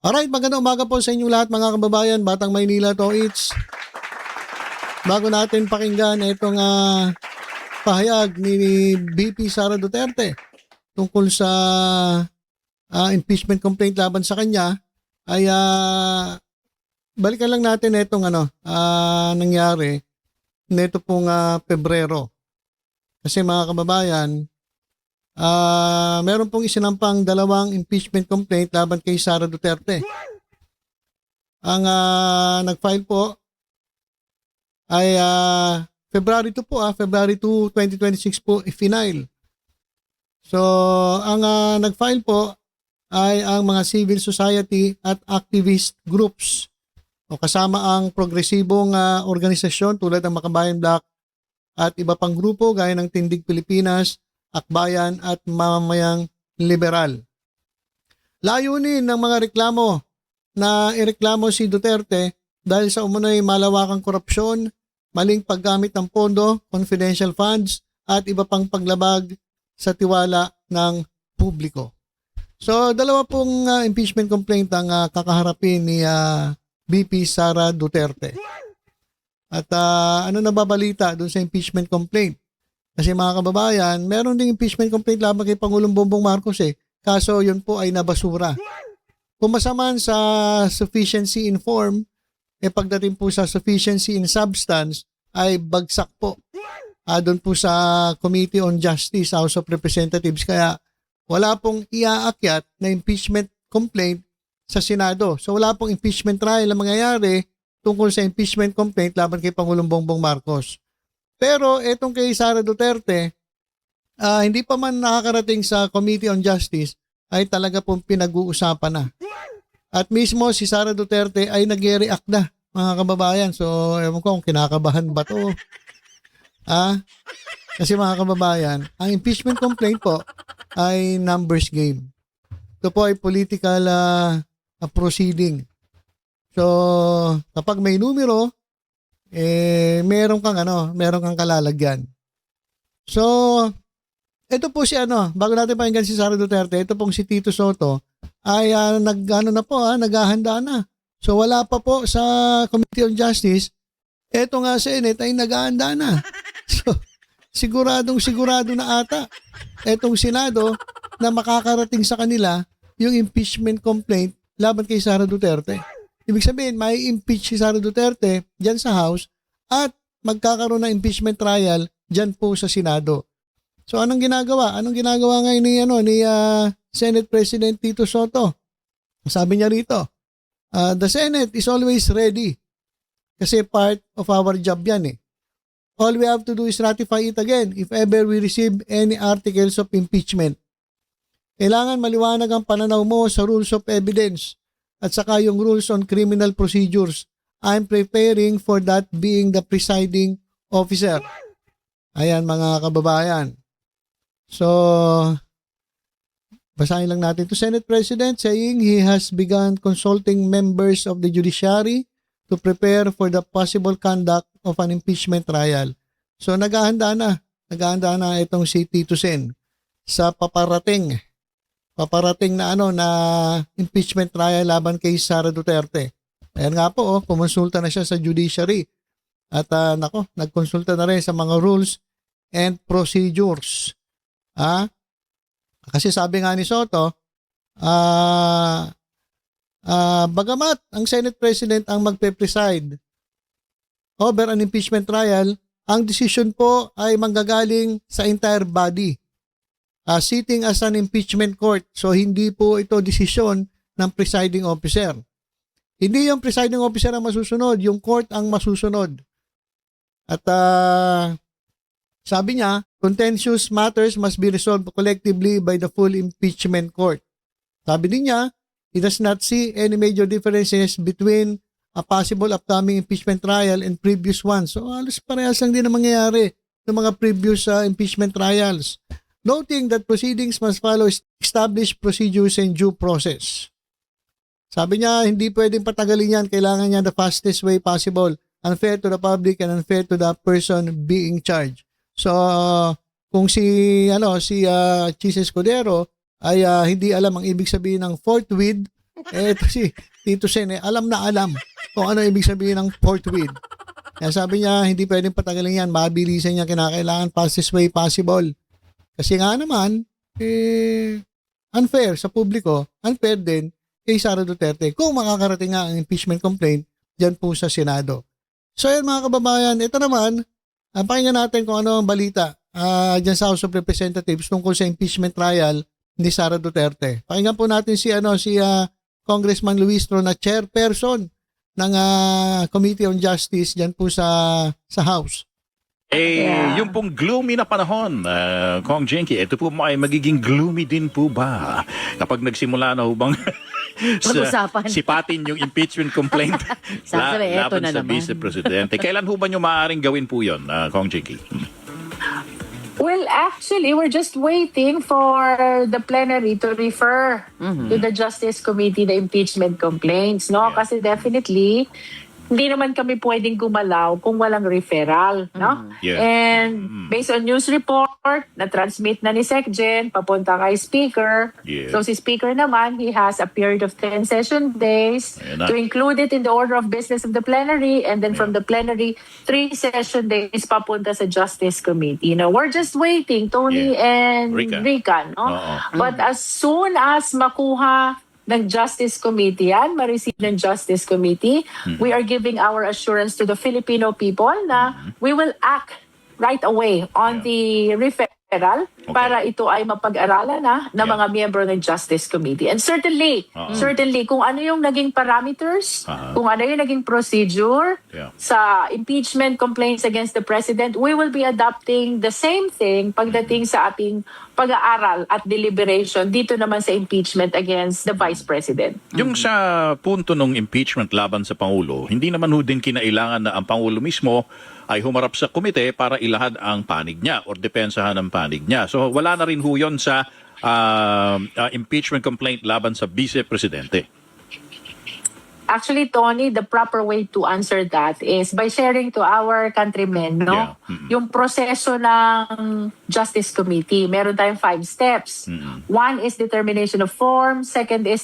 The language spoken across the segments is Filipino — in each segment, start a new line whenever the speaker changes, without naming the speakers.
Alright, magandang umaga po sa inyong lahat mga kababayan, Batang Maynila to it's. Bago natin pakinggan itong pahayag ni VP Sara Duterte tungkol sa impeachment complaint laban sa kanya, ay balikan lang natin itong nangyari nito pong Pebrero. Kasi mga kababayan, meron pong isinampang dalawang impeachment complaint laban kay Sara Duterte. Ang nag-file po ay February 2 po, February 2, 2026 po i-final. So, ang nag-file po ay ang mga civil society at activist groups o kasama ang progresibong organisasyon tulad ng Makabayan Black at iba pang grupo gaya ng Tindig Pilipinas, Akbayan at Mamamayang Liberal. Layunin ng mga reklamo na ireklamo si Duterte dahil sa umunoy malawakang korupsyon, maling paggamit ng pondo, confidential funds at iba pang paglabag sa tiwala ng publiko. So, dalawa pong impeachment complaint ang kakaharapin ni VP Sara Duterte. At ano nababalita doon sa impeachment complaint? Kasi mga kababayan, meron ding impeachment complaint laban kay Pangulong Bongbong Marcos kaso yun po ay nabasura. Kung masaman sa sufficiency in form, pagdating po sa sufficiency in substance ay bagsak po. Doon po sa Committee on Justice, House of Representatives. Kaya wala pong iaakyat na impeachment complaint sa Senado. So wala pong impeachment trial na mangyayari tungkol sa impeachment complaint laban kay Pangulong Bongbong Marcos. Pero etong kay Sara Duterte, hindi pa man nakakarating sa Committee on Justice ay talaga pong pinag-uusapan na. At mismo si Sara Duterte ay nag-react na, mga kababayan. So, ewan ko kung kinakabahan ba to. Kasi mga kababayan, ang impeachment complaint po ay numbers game. Ito po ay political proceeding. So, kapag may numero, meron kang kalalagyan. So, ito po si bago natin pakinggan si Sara Duterte, ito pong si Tito Soto ay naghahanda na. So wala pa po sa Committee on Justice, ito nga Senate ay naghahanda na. So sigurado na ata etong Senado na makakarating sa kanila yung impeachment complaint laban kay Sara Duterte. Ibig sabihin, may impeach si Sara Duterte dyan sa House at magkakaroon ng impeachment trial dyan po sa Senado. So anong ginagawa? Anong ginagawa ngayon ni Senate President Tito Soto? Sabi niya rito, the Senate is always ready kasi part of our job yan . All we have to do is ratify it again if ever we receive any articles of impeachment. Kailangan maliwanag ang pananaw mo sa rules of evidence at saka yung rules on criminal procedures. I'm preparing for that being the presiding officer. Ayan mga kababayan. So, basahin lang natin to. Senate President saying he has begun consulting members of the judiciary to prepare for the possible conduct of an impeachment trial. So, naghahanda na itong si Tito Sen sa paparating na na impeachment trial laban kay Sara Duterte. Ayan nga po, kumonsulta na siya sa judiciary. At nagkonsulta na rin sa mga rules and procedures. Kasi sabi nga ni Soto, bagamat ang Senate President ang magpe-preside over an impeachment trial, ang decision po ay manggagaling sa entire body, sitting as an impeachment court. So hindi po ito desisyon ng presiding officer. Hindi yung presiding officer ang masusunod, yung court ang masusunod. At sabi niya, contentious matters must be resolved collectively by the full impeachment court. Sabi din niya, he does not see any major differences between a possible upcoming impeachment trial and previous ones. So, alos parehas lang din ang mangyayari ng mga previous impeachment trials. Noting that proceedings must follow established procedures and due process. Sabi niya, hindi pwedeng patagalin yan. Kailangan niya the fastest way possible. Unfair to the public and unfair to the person being charged. So, kung si Chis Escudero ay hindi alam ang ibig sabihin ng forthwith ito si Tito Sen, alam na alam kung ano ibig sabihin ng forthwith. Kaya sabi niya, hindi pwedeng patagalin yan, mabilisan niya kinakailangan, fastest way possible. Kasi nga naman, unfair sa publiko, unfair din kay Sara Duterte kung makakarating nga ang impeachment complaint dyan po sa Senado. So yan mga kababayan, ito naman, pakinggan natin kung ano ang balita dyan sa House of Representatives tungkol sa impeachment trial ni Sara Duterte. Pakinggan po natin si Congressman Luis Tro na chairperson ng Committee on Justice dyan po sa House.
Yung pong gloomy na panahon, Kong Jenky, ito po ay magiging gloomy din po ba kapag nagsimula na hubang sipatin yung impeachment complaint laban sa Vice Presidente? Kailan ho ba nyo maaaring gawin po yun, Kong Jenky?
Well, actually, we're just waiting for the plenary to refer to the Justice Committee the impeachment complaints, no?
Yeah.
Kasi definitely, hindi naman kami pwedeng gumalaw kung walang referral, no?
Yeah.
And based on news report, na-transmit na ni SecGen, papunta kay Speaker.
Yeah.
So si Speaker naman, he has a period of 10 session days
Ayan na.
to include it in the order of business of the plenary, and then from the plenary, 3 session days papunta sa Justice Committee. You know, we're just waiting, Tony and Rica, no? But as soon as makuha ng Justice Committee yan, ma-receive ng Justice Committee, we are giving our assurance to the Filipino people na we will act right away on the referral para ito ay mapag-aralan na ng mga miyembro ng Justice Committee. And certainly, kung ano yung naging parameters, kung ano yung naging procedure sa impeachment complaints against the President, we will be adopting the same thing pagdating sa ating pag-aaral at deliberation dito naman sa impeachment against the Vice President.
Yung sa punto ng impeachment laban sa Pangulo, hindi naman ho din kinailangan na ang Pangulo mismo ay humarap sa komite para ilahad ang panig niya or depensahan ang panig niya. So wala na rin ho yun sa impeachment complaint laban sa Vice Presidente.
Actually, Tony, the proper way to answer that is by sharing to our countrymen, no?
Yeah.
Yung proseso ng Justice Committee. Meron tayong 5 steps. One is determination of form. Second is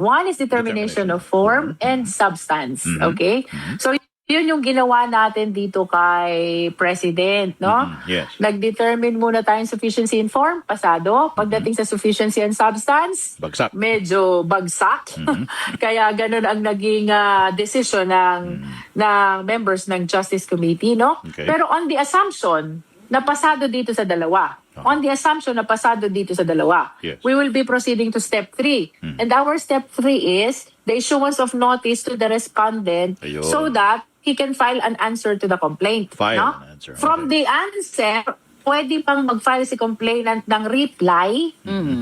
one is determination of form and substance. Okay? So yun yung ginawa natin dito kay President, no?
Yes.
Nag-determine muna tayong sufficiency in form, pasado. Pagdating sa sufficiency in substance,
Bagsak.
medyo bagsak. Kaya ganun ang naging decision ng members ng Justice Committee, no?
Okay.
Pero on the assumption na pasado dito sa dalawa,
Yes.
we will be proceeding to step 3. And our step 3 is the issuance of notice to the respondent
Ayun.
so that he can file an answer to the complaint.
File
no?
an answer,
From the answer, pwede pang mag-file si complainant ng reply,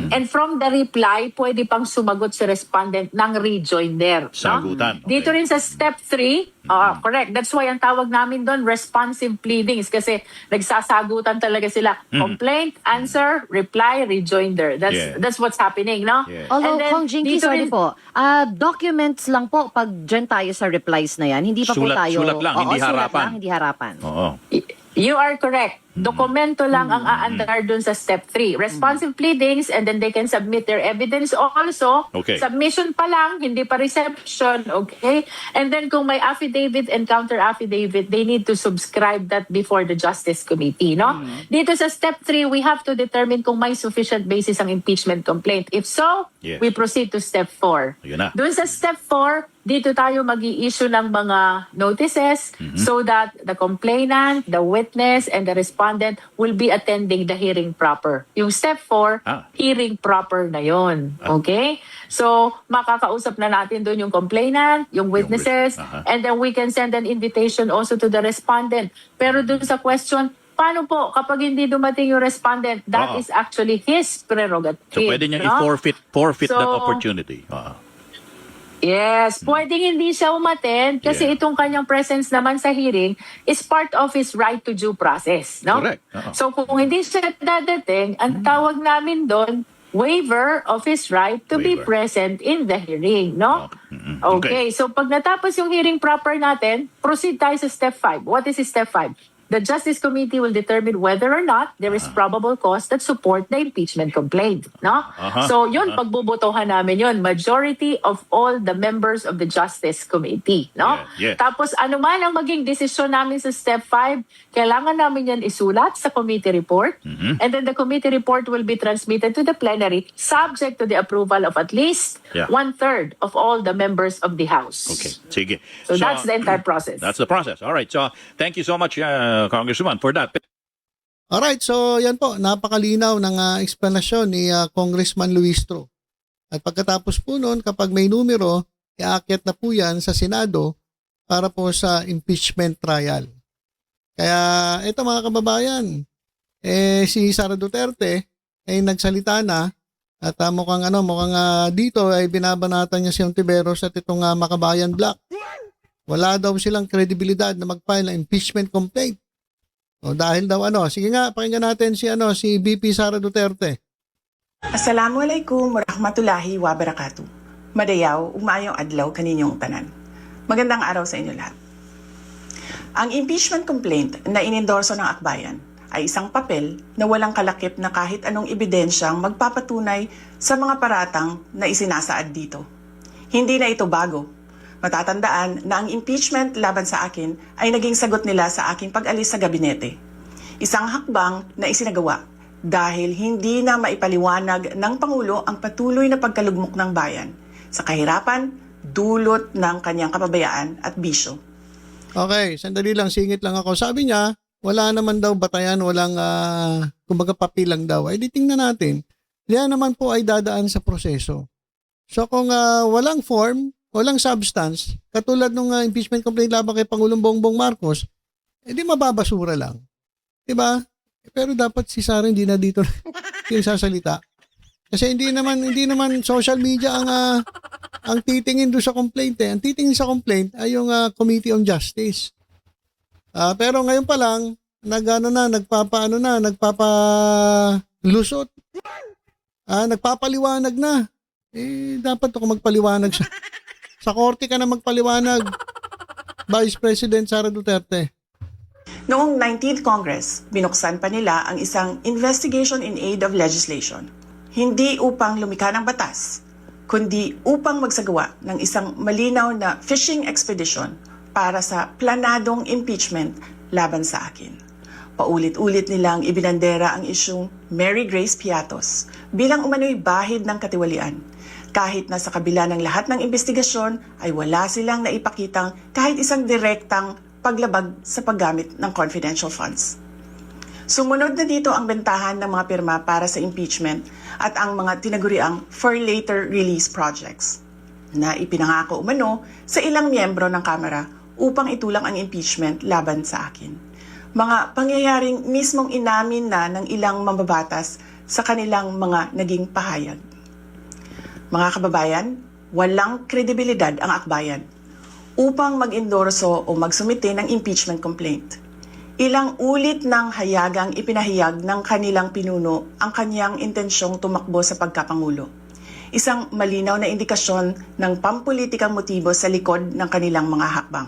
and from the reply, pwede pang sumagot si respondent ng rejoinder.
Sagutan.
No? Dito rin sa step 3, correct. That's why ang tawag namin doon, responsive pleadings, kasi nagsasagutan talaga sila. Complaint, answer, reply, rejoinder. That's what's happening, no?
Yeah.
Although,
And then,
Kong Jinky,
dito
sorry
rin-
po, documents lang po pag dyan tayo sa replies na yan. Hindi pa po tayo...
Sulat lang, hindi
sulat
harapan.
lang, hindi harapan.
Oo.
You are correct. Dokumento lang ang aandar dun sa step 3. Responsive pleadings, and then they can submit their evidence also.
Okay.
Submission pa lang, hindi pa reception, okay? And then kung may affidavit and counter affidavit, they need to subscribe that before the Justice Committee, no? Dito sa step 3, we have to determine kung may sufficient basis ang impeachment complaint. If so,
Yes.
we proceed to step 4.
Ayun na.
Doon sa step 4, dito tayo mag-i-issue ng mga notices so that the complainant, the witness, and the respondent will be attending the hearing proper. Yung step 4, hearing proper na yon. Okay? So, makakausap na natin doon yung complainant, yung witnesses, and then we can send an invitation also to the respondent. Pero doon sa question, paano po kapag hindi dumating yung respondent? That is actually his prerogative.
So pwede niyang
no?
i-forfeit that
So,
opportunity.
Yes, pwedeng hindi siya umattend kasi itong kanyang presence naman sa hearing is part of his right to due process, no?
Correct.
So kung hindi siya dadating, ang tawag namin doon, waiver of his right to be
Waiver.
present in the hearing, no?
Okay.
Okay, so pag natapos yung hearing proper natin, proceed tayo sa step 5. What is step 5? the Justice Committee will determine whether or not there is probable cause that support the impeachment complaint. No? So yun, pagbubutuhan namin yun. Majority of all the members of the Justice Committee. No? Tapos ano man ang maging desisyon namin sa Step 5, kailangan namin yan isulat sa committee report. And then the committee report will be transmitted to the plenary subject to the approval of at least 1/3 of all the members of the House.
Okay, sige.
So that's the entire process.
That's the process. All right. So thank you so much, Congresswoman, for that.
Alright, so yan po, napakalinaw ng explanation ni Congressman Luistro. At pagkatapos po noon, kapag may numero, iaakit na po yan sa Senado para po sa impeachment trial. Kaya ito mga kababayan, si Sara Duterte ay nagsalita na at mukhang dito ay binabanatan niya si Ontiveros at itong Makabayan Black. Wala daw silang kredibilidad na mag-file ng impeachment complaint. O dahil daw sige nga, pakinggan natin si VP Sara Duterte.
Assalamualaikum warahmatullahi wabarakatuh. Madayaw, umayong adlaw kaninyong tanan. Magandang araw sa inyo lahat. Ang impeachment complaint na inendorso ng akbayan ay isang papel na walang kalakip na kahit anong ebidensyang magpapatunay sa mga paratang na isinasaad dito. Hindi na ito bago. Matatandaan na ang impeachment laban sa akin ay naging sagot nila sa aking pag-alis sa gabinete. Isang hakbang na isinagawa dahil hindi na maipaliwanag ng Pangulo ang patuloy na pagkalugmok ng bayan sa kahirapan, dulot ng kanyang kapabayaan at bisyo.
Okay, sandali lang, singit lang ako. Sabi niya, wala naman daw batayan, walang kumbaga papel lang daw. Ay di tingnan natin. Yan naman po ay dadaan sa proseso. So kung walang form, walang substance, katulad ng impeachment complaint laban kay Pangulong Bongbong Marcos, edi mababasura lang. Diba? Pero dapat si Sara hindi na dito yung sasalita. Kasi hindi naman social media ang titingin do sa complaint eh. Ang titingin sa complaint ay yung Committee on Justice. Pero ngayon pa lang nagpapalusot. Nagpapaliwanag na. Dapat ako magpaliwanag sa korte ka na magpaliwanag, Vice President Sara Duterte.
Noong 19th Congress, binuksan pa nila ang isang Investigation in Aid of Legislation. Hindi upang lumikha ng batas, kundi upang magsagawa ng isang malinaw na fishing expedition para sa planadong impeachment laban sa akin. Paulit-ulit nilang ibinandera ang isyung Mary Grace Piatos bilang umano'y bahid ng katiwalian. Kahit na sa kabila ng lahat ng investigasyon ay wala silang naipakitang kahit isang direktang paglabag sa paggamit ng confidential funds. Sumunod na dito ang bentahan ng mga pirma para sa impeachment at ang mga tinaguriang for later release projects na ipinangako umano sa ilang miyembro ng Kamara upang itulang ang impeachment laban sa akin. Mga pangyayaring mismong inamin na ng ilang mambabatas sa kanilang mga naging pahayag. Mga kababayan, walang kredibilidad ang akbayan upang mag-endorso o magsumite ng impeachment complaint. Ilang ulit ng hayagang ipinahayag ng kanilang pinuno ang kanyang intensyong tumakbo sa pagkapangulo. Isang malinaw na indikasyon ng pampulitikang motibo sa likod ng kanilang mga hakbang.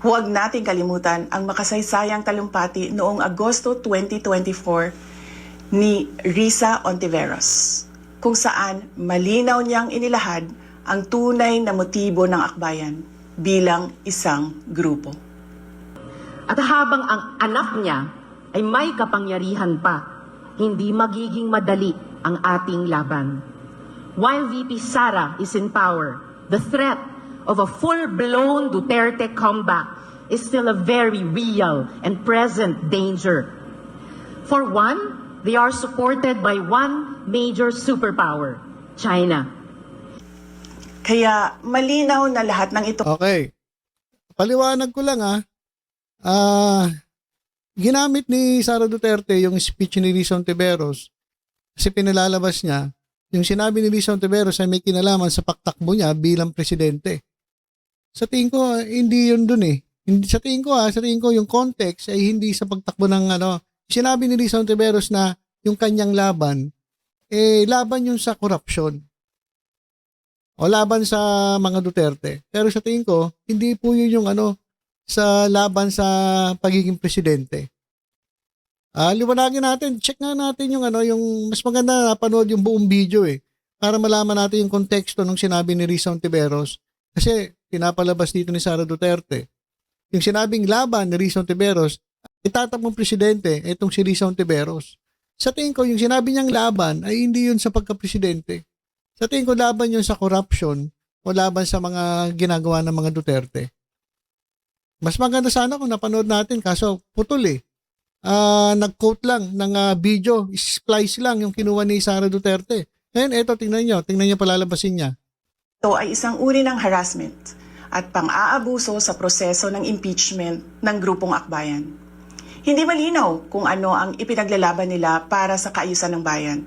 Huwag nating kalimutan ang makasaysayang talumpati noong Agosto 2024 ni Risa Ontiveros, kung saan malinaw niyang inilahad ang tunay na motibo ng akbayan bilang isang grupo.
At habang ang anak niya ay may kapangyarihan pa, hindi magiging madali ang ating laban. While VP Sara is in power, the threat of a full-blown Duterte comeback is still a very real and present danger. For one, they are supported by one major superpower, China.
Kaya malinaw na lahat ng ito.
Okay. Paliwanag ko lang ginamit ni Sara Duterte yung speech ni Risa Ontiveros kasi pinalalabas niya yung sinabi ni Risa Ontiveros ay may kinalaman sa pagtakbo niya bilang presidente. Sa tingin ko, hindi yun dun eh. Sa tingin ko yung context ay hindi sa pagtakbo ng sinabi ni Risa Ontiveros na yung kanyang laban, laban yun sa corruption. O laban sa mga Duterte. Pero sa tingin ko, hindi po yun yung sa laban sa pagiging presidente. Liwanagin natin, check nga natin yung yung mas maganda napanood yung buong video para malaman natin yung konteksto ng sinabi ni Risa Ontiveros. Kasi pinapalabas dito ni Sara Duterte. Yung sinabing laban ni Risa Ontiveros, itatakbong presidente, itong si Risa Ontiveros. Sa tingin ko, yung sinabi niyang laban ay hindi yun sa pagka-presidente. Sa tingin ko, laban yun sa corruption o laban sa mga ginagawa ng mga Duterte. Mas maganda sana kung napanood natin, kaso putol nag-quote lang ng video, splice lang yung kinuha ni Sara Duterte. Ngayon, eto, tingnan nyo palalabasin niya.
Ito ay isang uri ng harassment at pang-aabuso sa proseso ng impeachment ng Grupong Akbayan. Hindi malinaw kung ano ang ipinaglalaban nila para sa kaayusan ng bayan,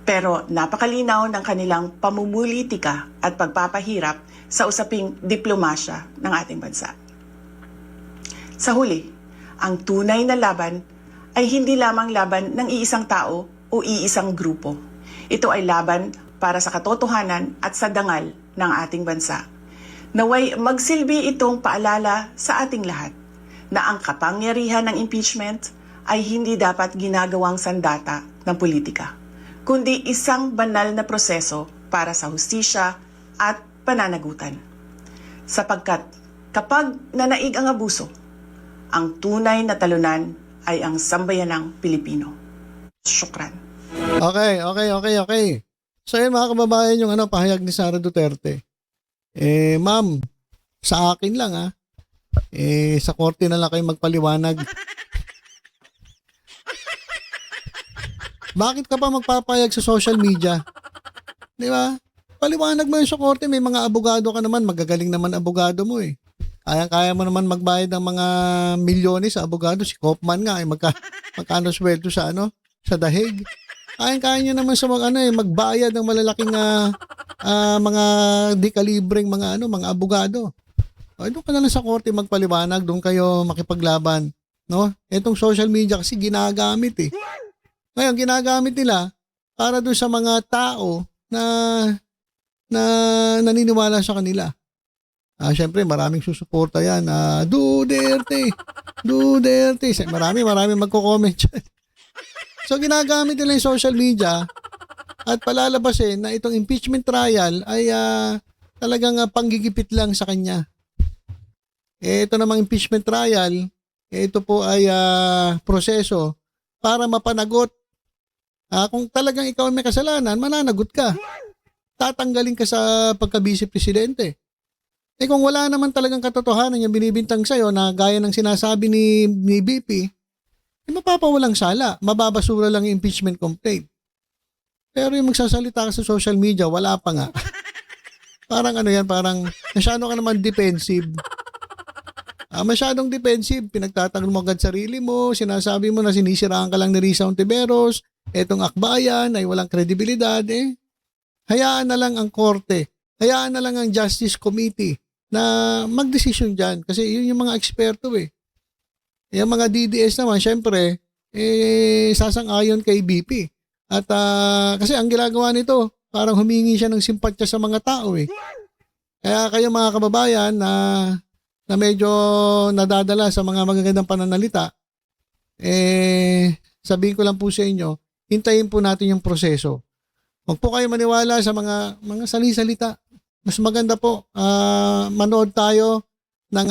pero napakalinaw ng kanilang pamumulitika at pagpapahirap sa usaping diplomasya ng ating bansa. Sa huli, ang tunay na laban ay hindi lamang laban ng iisang tao o iisang grupo. Ito ay laban para sa katotohanan at sa dangal ng ating bansa. Naway magsilbi itong paalala sa ating lahat na ang kapangyarihan ng impeachment ay hindi dapat ginagawang sandata ng politika, kundi isang banal na proseso para sa hustisya at pananagutan. Sapagkat kapag nanaig ang abuso, ang tunay na talunan ay ang sambayanang Pilipino. Syukran.
Okay. So yun mga kababayan yung pahayag ni Sara Duterte. Ma'am, sa akin lang sa korte na lang kayo magpaliwanag. Bakit ka pa magpapayag sa social media? Di ba? Paliwanag mo yun sa korte, may mga abogado ka naman, magagaling naman abogado mo Kaya mo naman magbayad ng mga milyones sa abogado. Si Kaufman nga magkano sweldo sa sa dahig. Kaya niya naman sa magbayad ng malalaking mga dekalibreng mga abogado. Doon ka na lang sa korte magpaliwanag, doon kayo makipaglaban, no? Etong social media kasi ginagamit Ngayon ginagamit nila para doon sa mga tao na naniniwala sa kanila. Syempre maraming susuporta yan. Duterte. Marami magko-comment dyan. So ginagamit nila yung social media at palalabasin na itong impeachment trial ay talagang panggigipit lang sa kanya. Ito namang impeachment trial, ito po ay proseso para mapanagot. Kung talagang ikaw may kasalanan, mananagot ka. Tatanggalin ka sa pagka-vice presidente. Kung wala naman talagang katotohanan yung binibintang sa'yo na gaya ng sinasabi ni BP, mapapawalang sala. Mababasura lang yung impeachment complaint. Pero yung magsasalita ka sa social media, wala pa nga. Parang parang masyado ka naman defensive. Masyadong defensive, pinagtatanggol mo agad sarili mo, sinasabi mo na sinisiraan ka lang ni Risa Ontiveros, etong akbayan ay walang kredibilidad Hayaan na lang ang korte, hayaan na lang ang Justice Committee na magdesisyon dyan kasi yun yung mga eksperto Yung mga DDS naman, syempre, sasang-ayon kay BP. At kasi ang ginagawa nito, parang humingi siya ng simpatya sa mga tao Kaya kayo mga kababayan na medyo nadadala sa mga magagandang pananalita, sabihin ko lang po sa inyo, hintayin po natin yung proseso. Huwag po kayo maniwala sa mga sali-salita. Mas maganda po, manood tayo ng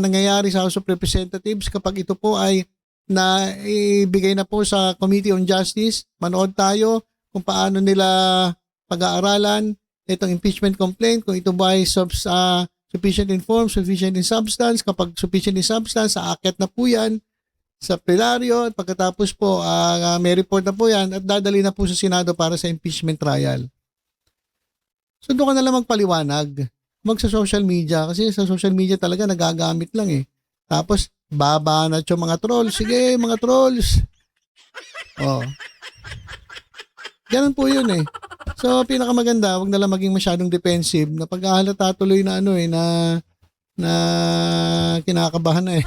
nangyayari sa House of Representatives kapag ito po ay naibigay na po sa Committee on Justice. Manood tayo kung paano nila pag-aaralan itong impeachment complaint, kung ito ba ay sufficient in form, sufficient in substance. Kapag sufficient in substance, aakyat na po yan sa plenaryo at pagkatapos po may report na po yan at dadali na po sa Senado para sa impeachment trial. So doon ka na lang magpaliwanag. Sa social media kasi sa social media talaga nagagamit lang Tapos babanat yung mga trolls. Sige mga trolls. Ganun po yun So pinakamaganda, wag na lang maging masyadong defensive na paghahalata tuloy na na kinakabahan na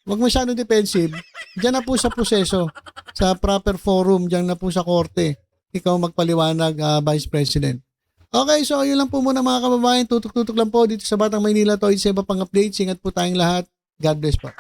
Wag masyadong defensive. Diyan na po sa proseso, sa proper forum, diyan na po sa korte. Ikaw magpaliwanag, Vice President. Okay, so yun lang po muna mga kababayan. Tutok-tutok lang po dito sa Batang Maynila. To, isa pa pang updates. Ingat po tayong lahat. God bless po.